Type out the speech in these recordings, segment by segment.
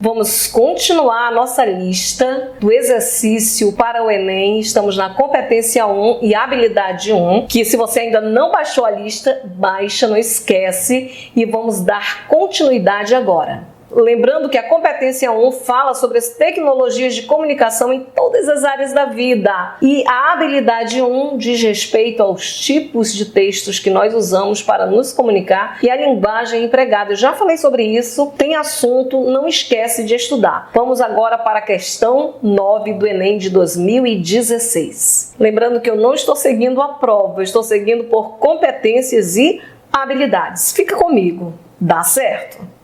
Vamos continuar a nossa lista do exercício para o Enem. Estamos na competência 1 e habilidade 1, que se você ainda não baixou a lista, baixa, não esquece, e vamos dar continuidade agora. Lembrando que a competência 1 fala sobre as tecnologias de comunicação em todas as áreas da vida. E a habilidade 1 diz respeito aos tipos de textos que nós usamos para nos comunicar e a linguagem empregada. Eu já falei sobre isso, tem assunto, não esquece de estudar. Vamos agora para a questão 9 do Enem de 2016. Lembrando que eu não estou seguindo a prova, eu estou seguindo por competências e habilidades. Fica comigo, dá certo?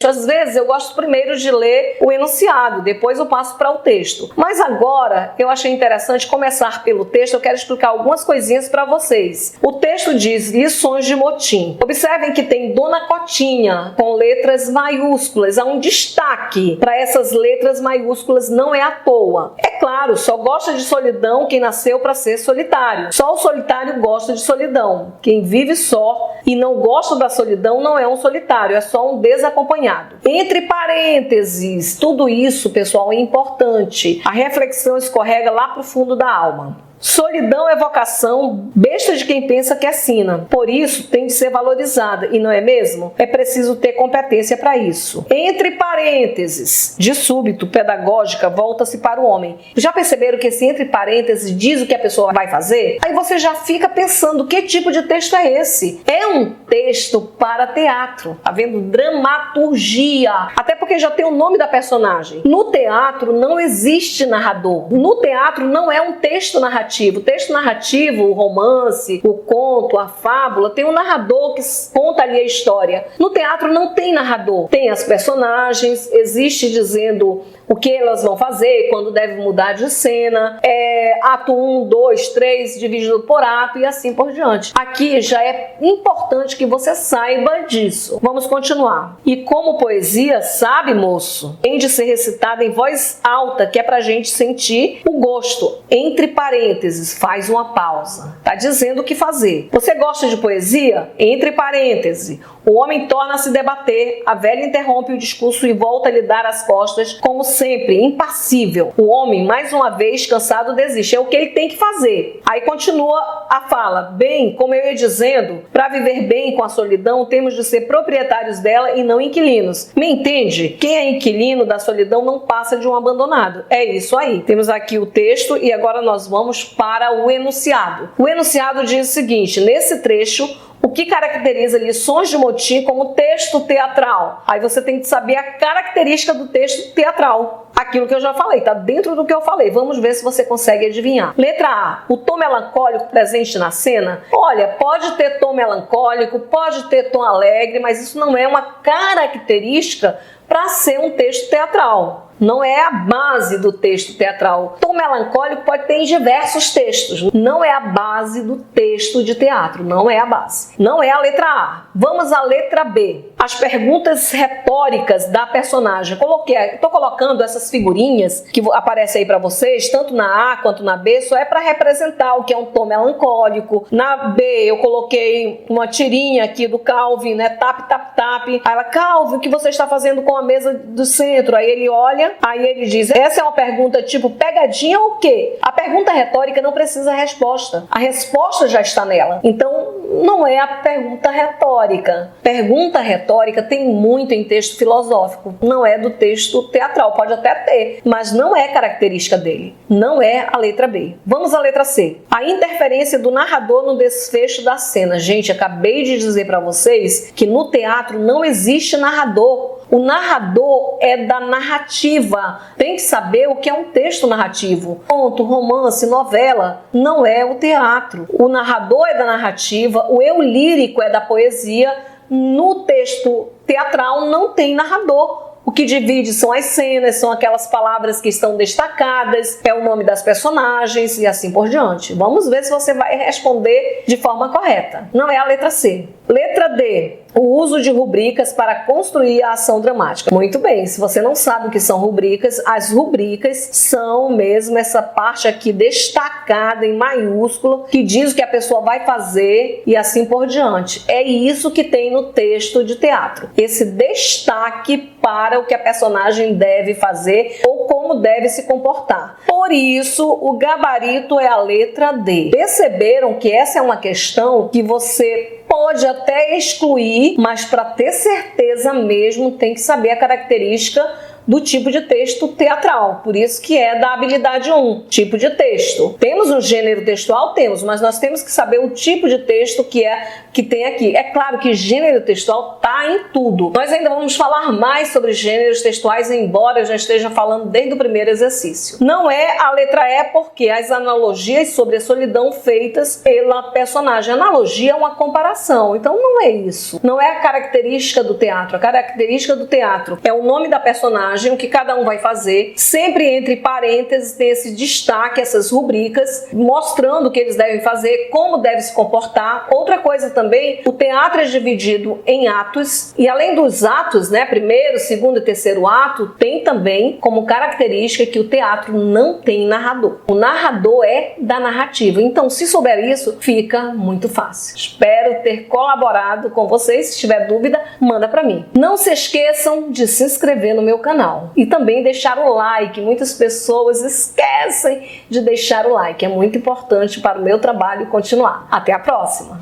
Às vezes eu gosto primeiro de ler o enunciado, depois eu passo para o texto. Mas agora eu achei interessante começar pelo texto, eu quero explicar algumas coisinhas para vocês. O texto diz lições de motim. Observem que tem Dona Cotinha com letras maiúsculas, há um destaque para essas letras maiúsculas, não é à toa. É claro, só gosta de solidão quem nasceu para ser solitário. Só o solitário gosta de solidão. Quem vive só e não gosta da solidão não é um solitário, é só um desacompanhado. Entre parênteses, tudo isso, pessoal, é importante. A reflexão escorrega lá para o fundo da alma. Solidão é vocação, besta de quem pensa que é sina. Por isso, tem de ser valorizada, e não é mesmo? É preciso ter competência para isso. Entre parênteses, de súbito, pedagógica, volta-se para o homem. Já perceberam que esse entre parênteses diz o que a pessoa vai fazer? Aí você já fica pensando, que tipo de texto é esse? É um texto para teatro, tá vendo? Dramaturgia. Até porque já tem o nome da personagem. No teatro não existe narrador. No teatro não é um texto narrativo. O texto narrativo, o romance, o conto, a fábula, tem um narrador que conta ali a história. No teatro não tem narrador. Tem as personagens, existe dizendo o que elas vão fazer, quando deve mudar de cena, ato 1, 2, 3, dividido por ato e assim por diante. Aqui já é importante que você saiba disso. Vamos continuar. E como poesia, sabe, moço, tem de ser recitada em voz alta, que é pra gente sentir o gosto. Entre parênteses, faz uma pausa. Tá dizendo o que fazer. Você gosta de poesia? Entre parênteses. O homem torna-se debater, a velha interrompe o discurso e volta a lhe dar as costas, como sempre, impassível. O homem, mais uma vez, cansado, desiste. É o que ele tem que fazer. Aí continua a fala. Bem, como eu ia dizendo, para viver bem com a solidão, temos de ser proprietários dela e não inquilinos. Me entende? Quem é inquilino da solidão não passa de um abandonado. É isso aí. Temos aqui o texto e agora nós vamos para o enunciado. O enunciado diz o seguinte, nesse trecho, o que caracteriza lições de motim como texto teatral? Aí você tem que saber a característica do texto teatral. Aquilo que eu já falei, tá dentro do que eu falei. Vamos ver se você consegue adivinhar. Letra A, o tom melancólico presente na cena. Olha, pode ter tom melancólico, pode ter tom alegre, mas isso não é uma característica para ser um texto teatral. Não é a base do texto teatral. Tom melancólico pode ter em diversos textos. Não é a base do texto de teatro. Não é a base. Não é a letra A. Vamos à letra B. As perguntas retóricas da personagem. Estou colocando essas figurinhas que aparecem aí para vocês, tanto na A quanto na B, só é para representar o que é um tom melancólico. Na B eu coloquei uma tirinha aqui do Calvin, né? Tap, tap, tap. Aí ela, Calvin, o que você está fazendo com a mesa do centro? Aí ele olha, aí ele diz, essa é uma pergunta tipo pegadinha ou o quê? A pergunta retórica não precisa resposta. A resposta já está nela. Então, não é a pergunta retórica. Pergunta retórica tem muito em texto filosófico. Não é do texto teatral. Pode até ter, mas não é característica dele. Não é a letra B. Vamos à letra C. A interferência do narrador no desfecho da cena. Gente, acabei de dizer para vocês que no teatro não existe narrador. O narrador é da narrativa. Tem que saber o que é um texto narrativo. Conto, romance, novela. Não é o teatro. O narrador é da narrativa, o eu lírico é da poesia. No texto teatral não tem narrador. O que divide são as cenas, são aquelas palavras que estão destacadas, é o nome das personagens e assim por diante. Vamos ver se você vai responder de forma correta. Não é a letra C. Letra D. O uso de rubricas para construir a ação dramática. Muito bem, se você não sabe o que são rubricas, as rubricas são mesmo essa parte aqui destacada em maiúsculo, que diz o que a pessoa vai fazer e assim por diante. É isso que tem no texto de teatro. Esse destaque para o que a personagem deve fazer ou como deve se comportar. Por isso, o gabarito é a letra D. Perceberam que essa é uma questão que você pode até excluir, mas para ter certeza mesmo tem que saber a característica do tipo de texto teatral, por isso que é da habilidade 1, tipo de texto. Temos um gênero textual? Temos, mas nós temos que saber o tipo de texto que tem aqui. É claro que gênero textual está em tudo. Nós ainda vamos falar mais sobre gêneros textuais, embora eu já esteja falando desde o primeiro exercício. Não é a letra E porque as analogias sobre a solidão feitas pela personagem. Analogia é uma comparação, então não é isso. Não é a característica do teatro. A característica do teatro é o nome da personagem, o que cada um vai fazer, sempre entre parênteses tem esse destaque, essas rubricas, mostrando o que eles devem fazer, como deve se comportar. Outra coisa também, o teatro é dividido em atos, e além dos atos, né, primeiro, segundo e terceiro ato, tem também como característica que o teatro não tem narrador. O narrador é da narrativa, então se souber isso, fica muito fácil. Espero ter colaborado com vocês. Se tiver dúvida, manda para mim. Não se esqueçam de se inscrever no meu canal e também deixar o like. Muitas pessoas esquecem de deixar o like, é muito importante para o meu trabalho continuar. Até a próxima!